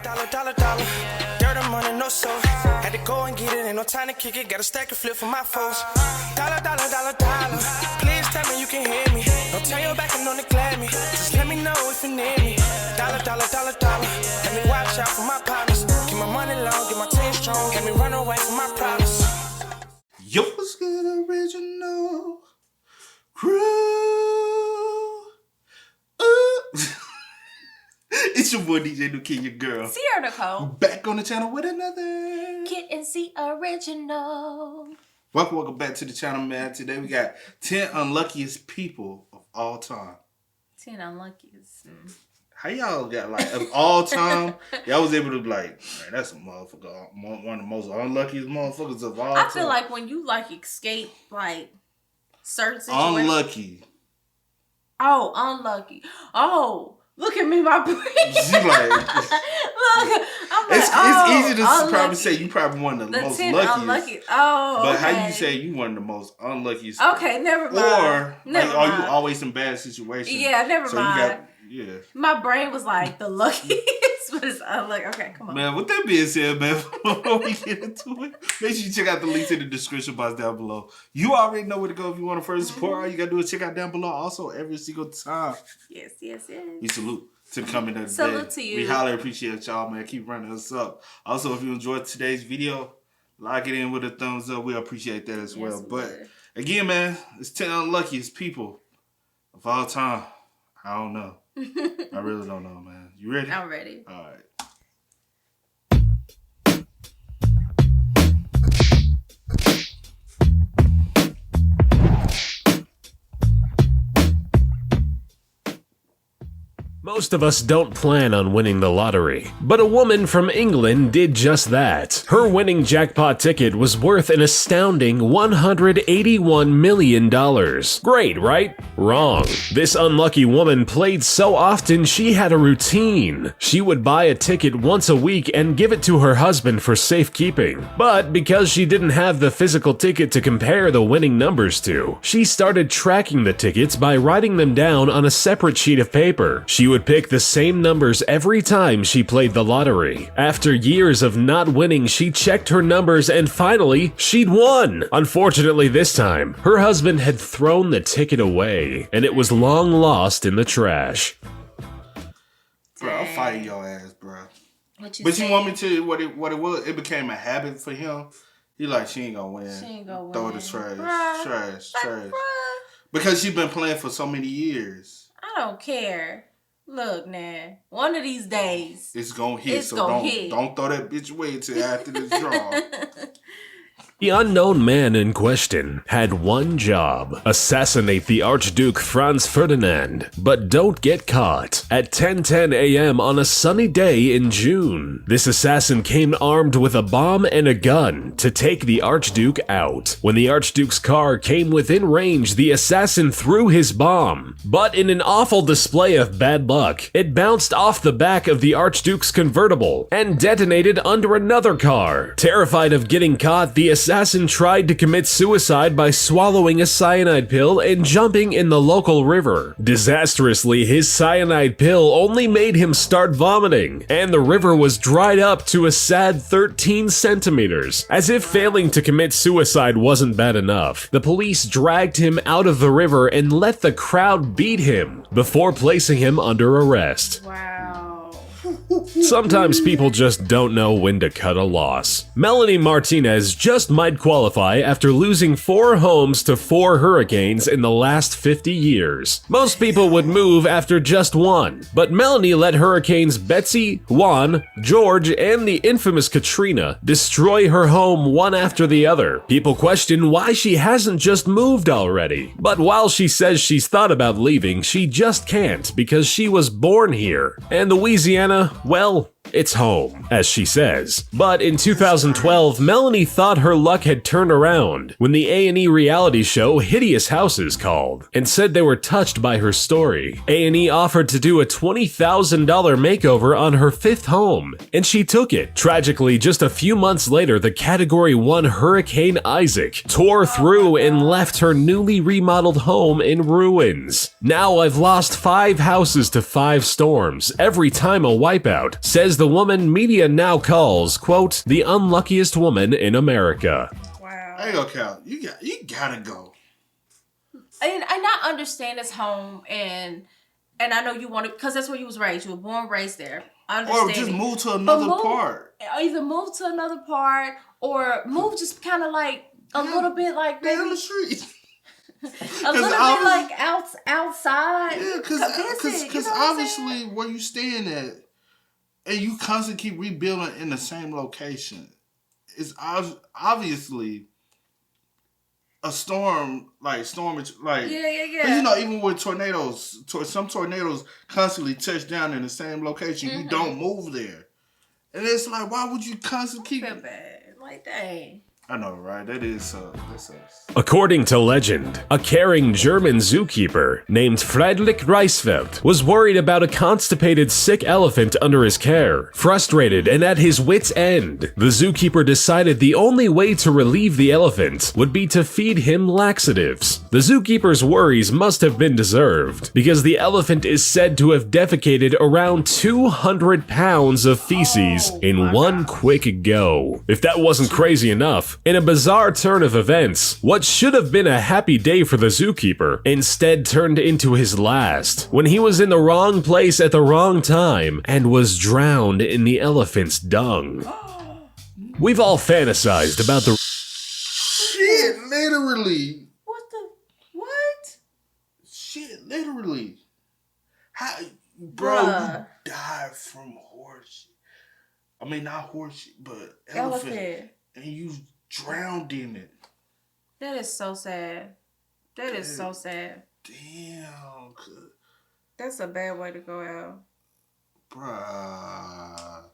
Dollar. Dirt and money, no soul. Had to go and get it, ain't no time to kick it. Got a stack and flip for my foes. Dollar. Please tell me you can hear me. Don't turn your back and don't neglect me. Just let me know if you need me. Dollar. Let me watch out for my partners. Keep my money long, get my team strong. Let me run away from my problems. Yo, what's good, original crew? It's your boy DJ New Kid, your girl Sierra Nicole. back on the channel with another Kid and C original. Welcome back to the channel, man. Today we got 10 unluckiest people of all time. 10 unluckiest. How y'all got, like, of all time, y'all was able to be like, man, that's a motherfucker, one of the most unluckiest motherfuckers of all time. I feel like when you escape certain situations. Unlucky. Oh, unlucky. Oh, look at me, my brain. She like, look, it's easy to unlucky. probably say you probably one of the most 10 luckiest. unlucky. Oh, But okay. how you say you one of the most unluckiest? Okay, never mind. Or never are mind. you always in bad situations? Yeah, never mind. Yeah. My brain was like the luckiest, but it's unlucky. Okay, come on. Man, with that being said, man, before we get into it, make sure you check out the links in the description box down below. You already know where to go if you want to further support. All you gotta do is check out down below. Also, every single time. Yes. We salute to the coming of the day. Salute to you. We highly appreciate y'all, man. Keep running us up. Also, if you enjoyed today's video, like it in with a thumbs up. We appreciate that as well. But again, man, it's 10 unluckiest people of all time. I don't know. I really don't know, man. You ready? I'm ready. All right. Most of us don't plan on winning the lottery, but a woman from England did just that. Her winning jackpot ticket was worth an astounding $181 million. Great, right? Wrong. This unlucky woman played so often she had a routine. She would buy a ticket once a week and give it to her husband for safekeeping. But because she didn't have the physical ticket to compare the winning numbers to, she started tracking the tickets by writing them down on a separate sheet of paper. She would pick the same numbers every time she played the lottery. After years of not winning, she checked her numbers and finally, she'd won! Unfortunately this time, her husband had thrown the ticket away, and it was long lost in the trash. Bro, I'll fight your ass, bro. But you want me to tell you what it was? It became a habit for him. He like, she ain't gonna win. She ain't gonna Throw win. the trash. Bruh. Trash. Bruh. Because she been playing for so many years. I don't care. Look, man. One of these days, It's gonna hit, it's gonna hit. Don't throw that bitch away until after the draw. The unknown man in question had one job: assassinate the Archduke Franz Ferdinand. But don't get caught. At 10:10 a.m. on a sunny day in June, this assassin came armed with a bomb and a gun to take the Archduke out. When the Archduke's car came within range, the assassin threw his bomb. But in an awful display of bad luck, it bounced off the back of the Archduke's convertible and detonated under another car. Terrified of getting caught, the assassin tried to commit suicide by swallowing a cyanide pill and jumping in the local river. Disastrously, his cyanide pill only made him start vomiting, and the river was dried up to a sad 13 centimeters. As if failing to commit suicide wasn't bad enough, the police dragged him out of the river and let the crowd beat him before placing him under arrest. wow. Sometimes people just don't know when to cut a loss. Melanie Martinez just might qualify after losing 4 homes to 4 hurricanes in the last 50 years. Most people would move after just one, but Melanie let hurricanes Betsy, Juan, George, and the infamous Katrina destroy her home one after the other. People question why she hasn't just moved already. But while she says she's thought about leaving, she just can't because she was born here. And Louisiana, well, it's home, as she says. But in 2012, Melanie thought her luck had turned around when the A&E reality show Hideous Houses called and said they were touched by her story. A&E offered to do a $20,000 makeover on her 5th home, and she took it. Tragically, just a few months later, the Category 1 Hurricane Isaac tore through and left her newly remodeled home in ruins. Now I've lost 5 houses to 5 storms every time a wipeout, says the woman media now calls, quote, the unluckiest woman in America. Wow. Hey, go, Cal. You gotta go. And I understand it's home, and I know you want to, because that's where you was raised. You were born, raised there. I understand. Or just move to another part. Either move to another part, or move just kind of like a little bit like maybe down the street. a little bit like outside. Yeah, because obviously where you staying at, and you constantly keep rebuilding in the same location, it's obviously a storm. Yeah. 'Cause, you know, even with tornadoes, some tornadoes constantly touch down in the same location. You don't move there, and it's like, why would you constantly keep? I feel bad. Like, dang. I know, right? That sucks. According to legend, a caring German zookeeper named Friedrich Reisfeld was worried about a constipated sick elephant under his care. Frustrated and at his wit's end, the zookeeper decided the only way to relieve the elephant would be to feed him laxatives. The zookeeper's worries must have been deserved, because the elephant is said to have defecated around 200 pounds of feces in one quick go. If that wasn't crazy enough, in a bizarre turn of events, what should have been a happy day for the zookeeper instead turned into his last, when he was in the wrong place at the wrong time and was drowned in the elephant's dung. We've all fantasized about the shit, literally. What? Shit, literally. How, bro, you died from horse. I mean, not horse, but elephant. And you drowned in it. That is so sad. That is so sad. Damn. That's a bad way to go out. Bruh.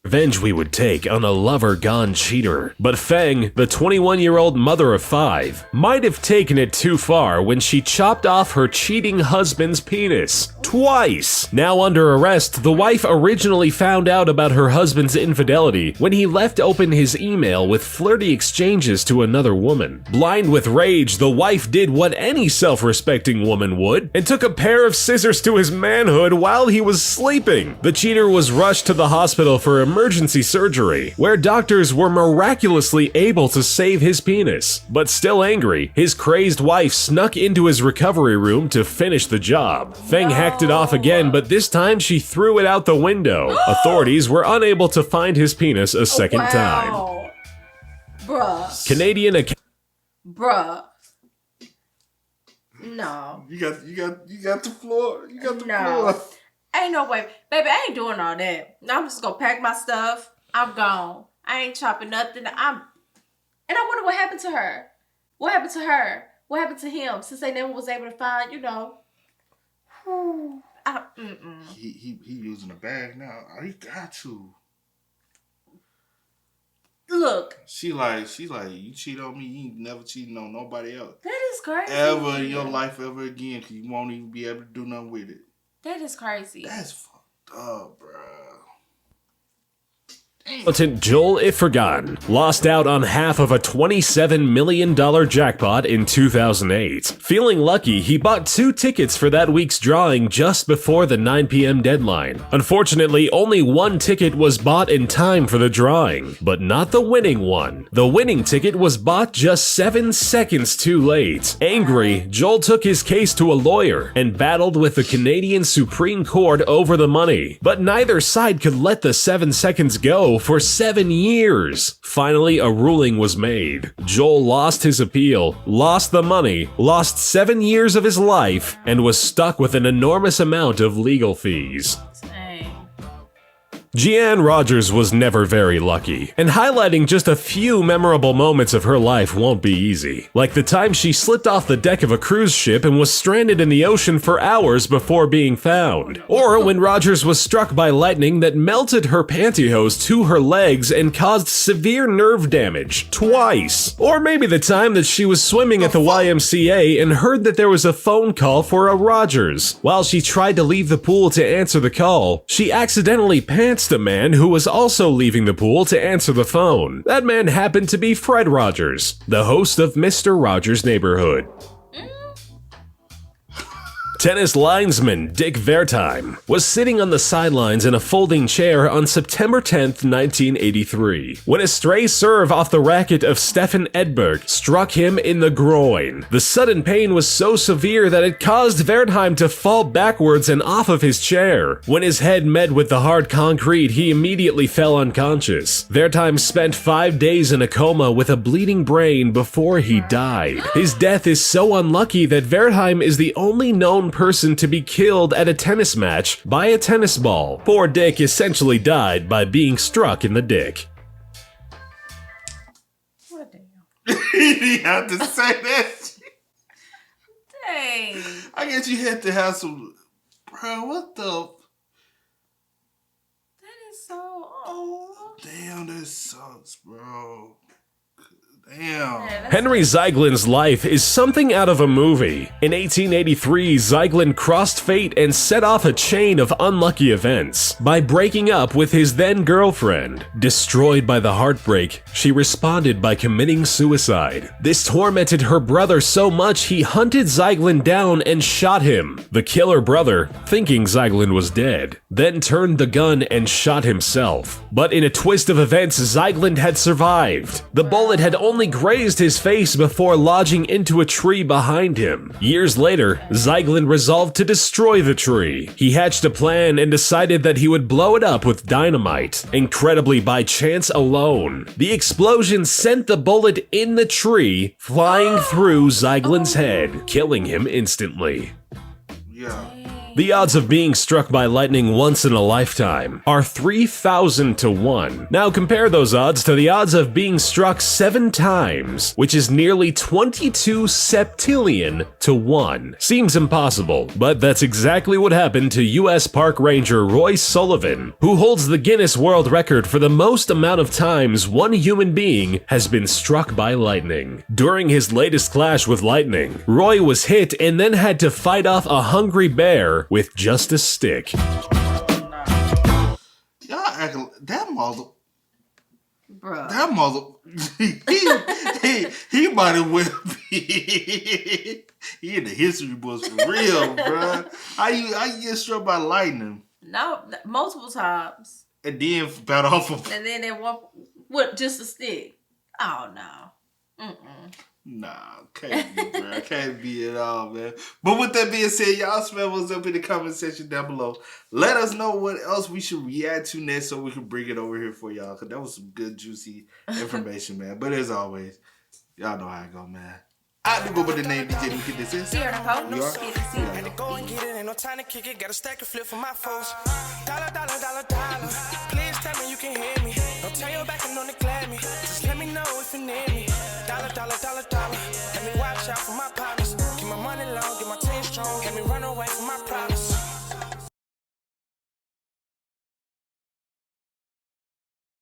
revenge we would take on a lover-gone cheater. But Feng, the 21-year-old mother of 5, might have taken it too far when she chopped off her cheating husband's penis. Twice! Now under arrest, the wife originally found out about her husband's infidelity when he left open his email with flirty exchanges to another woman. Blind with rage, the wife did what any self-respecting woman would and took a pair of scissors to his manhood while he was sleeping. The cheater was rushed to the hospital for emergency surgery, where doctors were miraculously able to save his penis. But still angry, his crazed wife snuck into his recovery room to finish the job. Feng hacked it off again, but this time she threw it out the window. Authorities were unable to find his penis a second time. Bruh. Canadian Bruh. No. You got the floor. You got the No. floor. Ain't no way. Baby, I ain't doing all that. I'm just gonna pack my stuff. I'm gone. I ain't chopping nothing. And I wonder what happened to her. What happened to her? What happened to him? Since they never was able to find, He using a bag now. He got to. Look. She's like, you cheat on me, you ain't never cheating on nobody else. That is crazy. Ever in your life ever again, because you won't even be able to do nothing with it. That is crazy. That's fucked up, bro. Joel Ifragan lost out on half of a $27 million jackpot in 2008. Feeling lucky, he bought 2 tickets for that week's drawing just before the 9 p.m. deadline. Unfortunately, only 1 ticket was bought in time for the drawing, but not the winning one. The winning ticket was bought just 7 seconds too late. Angry, Joel took his case to a lawyer and battled with the Canadian Supreme Court over the money. But neither side could let the 7 seconds go for 7 years. Finally, a ruling was made. Joel lost his appeal, lost the money, lost 7 years of his life, and was stuck with an enormous amount of legal fees. Gian Rogers was never very lucky, and highlighting just a few memorable moments of her life won't be easy. Like the time she slipped off the deck of a cruise ship and was stranded in the ocean for hours before being found. Or when Rogers was struck by lightning that melted her pantyhose to her legs and caused severe nerve damage, twice. Or maybe the time that she was swimming at the YMCA and heard that there was a phone call for a Rogers. While she tried to leave the pool to answer the call, she accidentally pantsed a man who was also leaving the pool to answer the phone. That man happened to be Fred Rogers, the host of Mr. Rogers' Neighborhood. Tennis linesman Dick Wertheim was sitting on the sidelines in a folding chair on September 10th, 1983, when a stray serve off the racket of Stefan Edberg struck him in the groin. The sudden pain was so severe that it caused Wertheim to fall backwards and off of his chair. When his head met with the hard concrete, he immediately fell unconscious. Wertheim spent 5 days in a coma with a bleeding brain before he died. His death is so unlucky that Wertheim is the only known person to be killed at a tennis match by a tennis ball. Poor Dick essentially died by being struck in the dick. What damn? You have to say that. Dang. I guess you had to have some. Bro, what the? That is so. Oh. Damn, that sucks, bro. Damn. Henry Zeiglin's life is something out of a movie. In 1883, Zeiglin crossed fate and set off a chain of unlucky events by breaking up with his then-girlfriend. Destroyed by the heartbreak, she responded by committing suicide. This tormented her brother so much he hunted Zeiglin down and shot him. The killer brother, thinking Zeiglin was dead, then turned the gun and shot himself. But in a twist of events, Zeiglin had survived. The bullet had only grazed his face before lodging into a tree behind him. Years later, Zeiglin resolved to destroy the tree. He hatched a plan and decided that he would blow it up with dynamite. Incredibly, by chance alone, the explosion sent the bullet in the tree flying through Zeiglin's head, killing him instantly. Yeah. The odds of being struck by lightning once in a lifetime are 3,000 to 1. Now compare those odds to the odds of being struck 7 times, which is nearly 22 septillion to 1. Seems impossible, but that's exactly what happened to U.S. Park Ranger Roy Sullivan, who holds the Guinness World Record for the most amount of times one human being has been struck by lightning. During his latest clash with lightning, Roy was hit and then had to fight off a hungry bear with just a stick. Y'all acting that mother. Bruh. That mother. He might as well be. He in the history books for real, bro. How you get struck by lightning? No, multiple times. And then bout off of. And then they walk with just a stick. Oh no. Nah, can't be, bro. Can't be at all, man. But with that being said, y'all spell us up in the comment section down below. Let us know what else we should react to next so we can bring it over here for y'all. Because that was some good, juicy information, man. But as always, y'all know how it go, man. I do go by the name DJ Unluckiest. Here, Nicole. You are? Had to go and get it, ain't no time to kick it. Got a stack and flip for my foes. Dollar, dollar, dollar, dollar. Please tell me you can hear me. Don't turn your back and don't neglect me. Just let me know if you need me. Dollar, dollar, dollar, dollar. Let me watch out for my partners. Keep my money low, get my team strong. Let me run away from my problems.